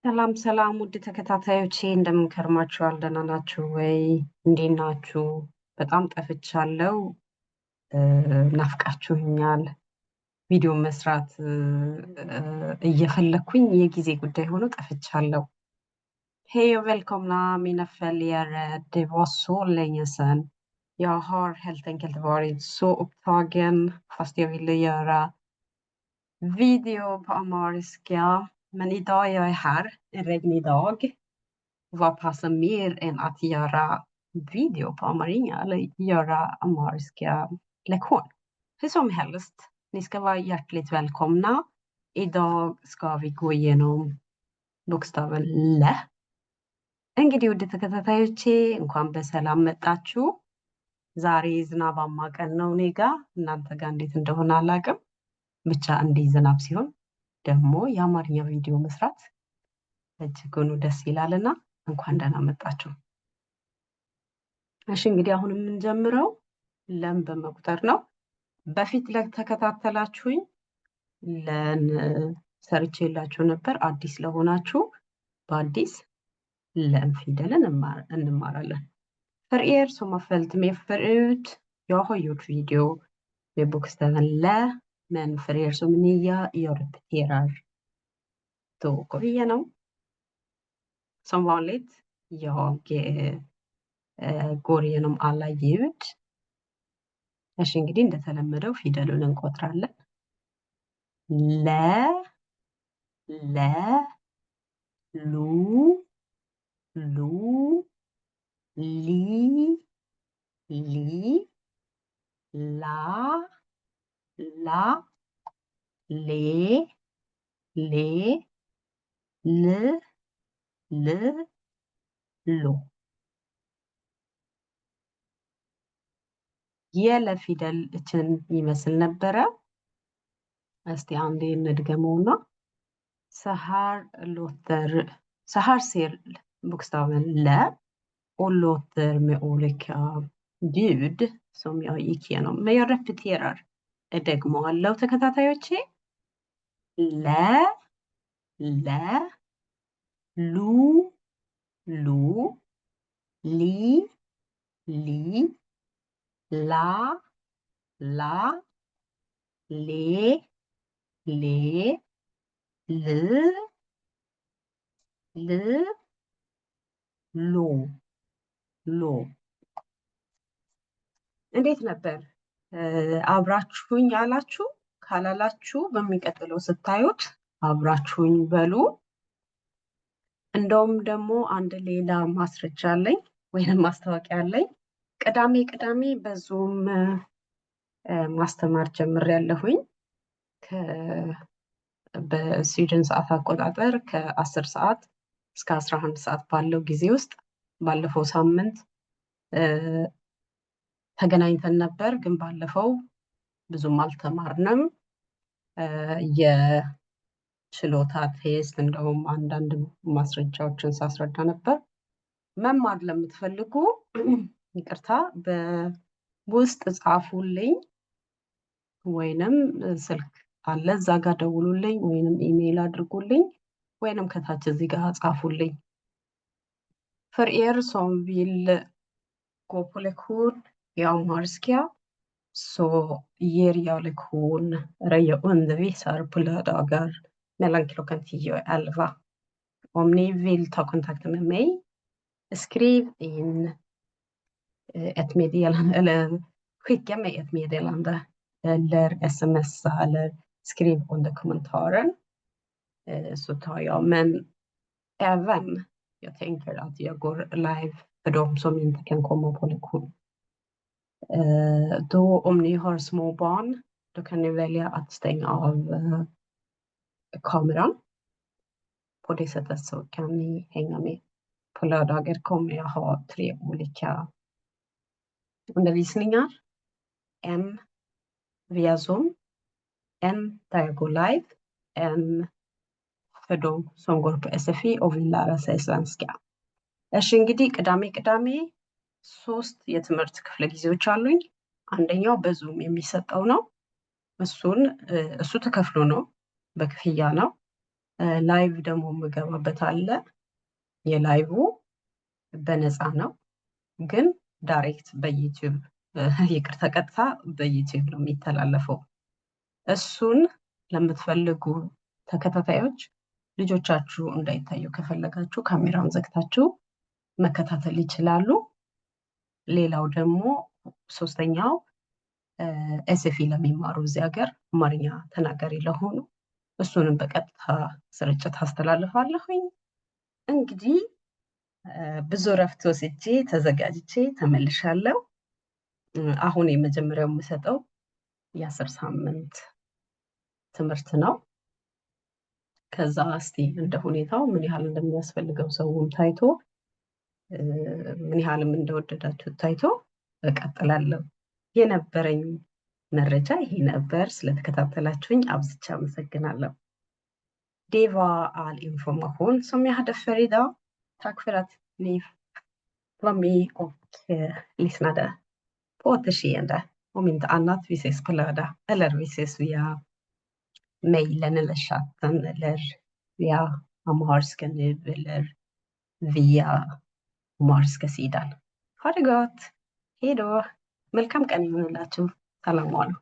ሰላም ሰላም ውድ ተከታታዮቼ እንደምን ከርማችኋል? ደህና ናችሁ ወይ? እንዴት ናችሁ? በጣም ጠፍቻለሁ። ናፍቃችሁኛል። ቪዲዮ መስራት እየፈለኩኝ የጊዜ ጉዳይ ሆኖ ጠፍቻለሁ። Hej och välkomna mina följare. Det var så länge sedan. Jag har helt enkelt varit så upptagen fast jag ville göra video på amhariska. Men idag är jag här, en regnig dag. Vad passar mer än att göra video på amaringa eller göra amhariska lektion? Hur som helst, ni ska vara hjärtligt välkomna. Idag ska vi gå igenom bokstaven ለ። እንግዲህ ውድ ተከታታዮቼ እንኳን በሰላም መጣችሁ። ዛሬ ዝናባማ ቀን ነው እኔ ጋ፣ እናንተ ጋር እንዴት እንደሆነ አላውቅም። ብቻ እንዲህ ዝናብ ሲሆን ደግሞ የአማርኛ ቪዲዮ መስራት እጅጉን ደስ ይላልና እንኳን ደህና መጣችሁ። እሺ እንግዲህ አሁን የምንጀምረው ለም በመቁጠር ነው። በፊት ለተከታተላችሁኝ ለን ሰርቼላችሁ ነበር። አዲስ ለሆናችሁ በአዲስ ለም ፊደልን እንማራለን። För er som har följt med förut, jag har gjort video med bokstaven lä, men för er som är nya, jag repeterar. Då går vi igenom. Som vanligt, jag går igenom alla ljud. እሺ እንግዲህ እንደተለመደው ፊደሉን እንቆጥራለን። ለ ለ ሉ ሉ ሊ ሊ ላ ላ ሌ ሌ ል ል ሎ። የለ ፊደል እችን ይመስል ነበረ። እስቲ አንዴ እንድገመውና så här ser bokstaven lä och låter med olika ljud som jag gick igenom. Men jag repeterar. ደግሞ አለው ተከታታዮቼ lä lä lu lu li li la la le le ል ል ሎ ሎ። እንዴት ነበር? አብራችሁኝ አላችሁ? ካላላችሁ በሚቀጥለው ስታዩት አብራችሁኝ በሉ። እንደውም ደግሞ አንድ ሌላ ማስረጃ አለኝ ወይንም ማስታወቂያ አለኝ። ቅዳሜ ቅዳሜ በዙም ማስተማር ጀምሬያለሁኝ። በስዊድን ሰዓት አቆጣጠር ከ10 ሰዓት እስከ 11 ሰዓት ባለው ጊዜ ውስጥ ባለፈው ሳምንት ተገናኝተን ነበር፣ ግን ባለፈው ብዙም አልተማርንም። የችሎታ ቴስት እንደውም አንዳንድ ማስረጃዎችን ሳስረዳ ነበር። መማር ለምትፈልጉ ይቅርታ በውስጥ ጻፉልኝ ወይንም ስልክ አለ እዛ ጋር ደውሉልኝ ወይንም ኢሜይል አድርጉልኝ ወይንም ከታች እዚህ ጋር ጻፉልኝ። För er som vill gå på lektion i amhariska så ger jag lektion, eller jag undervisar på lördagar mellan klockan 10 och 11. Om ni vill ta kontakt med mig, skriv in ett meddelande eller skicka mig ett meddelande eller smsa eller skriv under kommentaren så tar jag. Men även jag tänker att jag går live för de som inte kan komma på lektion. Då om ni har små barn, då kan ni välja att stänga av kameran. På det sättet så kan ni hänga med. På lördagar kommer jag ha 3 olika undervisningar. En via Zoom, en där jag går live, en för de som går på SFI och vill lära sig svenska. እሺ እንግዲህ ቅዳሜ ቅዳሜ 3 የትምህርት ክፍለ ጊዜዎች አሉኝ። አንደኛው በዙም የሚሰጠው ነው። እሱ ተከፍሎ ነው፣ በክፍያ ነው። ላይቭ ደግሞ የምገባበት አለ። የላይቭ በነፃ ነው፣ ግን ዳይሬክት በዩቲዩብ ይቅርታ፣ ቀጥታ በዩቲዩብ ነው የሚተላለፈው። እሱን ለምትፈልጉ ተከታታዮች ልጆቻችሁ እንዳይታዩ ከፈለጋችሁ ካሜራውን ዘግታችሁ መከታተል ይችላሉ። ሌላው ደግሞ ሶስተኛው ኤስኤፍኢ ለሚማሩ እዚህ ሀገር አማርኛ ተናጋሪ ለሆኑ እሱንም በቀጥታ ስርጭት አስተላልፋለሁኝ። እንግዲህ ብዙ እረፍት ወስጄ ተዘጋጅቼ ተመልሻለሁ። አሁን የመጀመሪያው የምሰጠው የ10 ሳምንት ትምህርት ነው። ከዛ እስቲ እንደ ሁኔታው ምን ያህል እንደሚያስፈልገው ሰውም ታይቶ ምን ያህልም እንደወደዳችሁ ታይቶ እቀጥላለሁ። የነበረኝ መረጃ ይሄ ነበር። ስለተከታተላችሁኝ አብዝቼ አመሰግናለሁ። Det var all information som jag hade för idag. Tack för att ni var med och lyssnade. På återseende. Om inte annat, vi ses på lördag. Eller vi ses via mejlen eller chatten. Eller via Amhariska nu. Eller via Amhariska sidan. Ha det gott! Hej då! Välkommen kan ni lära. Salam alaikum.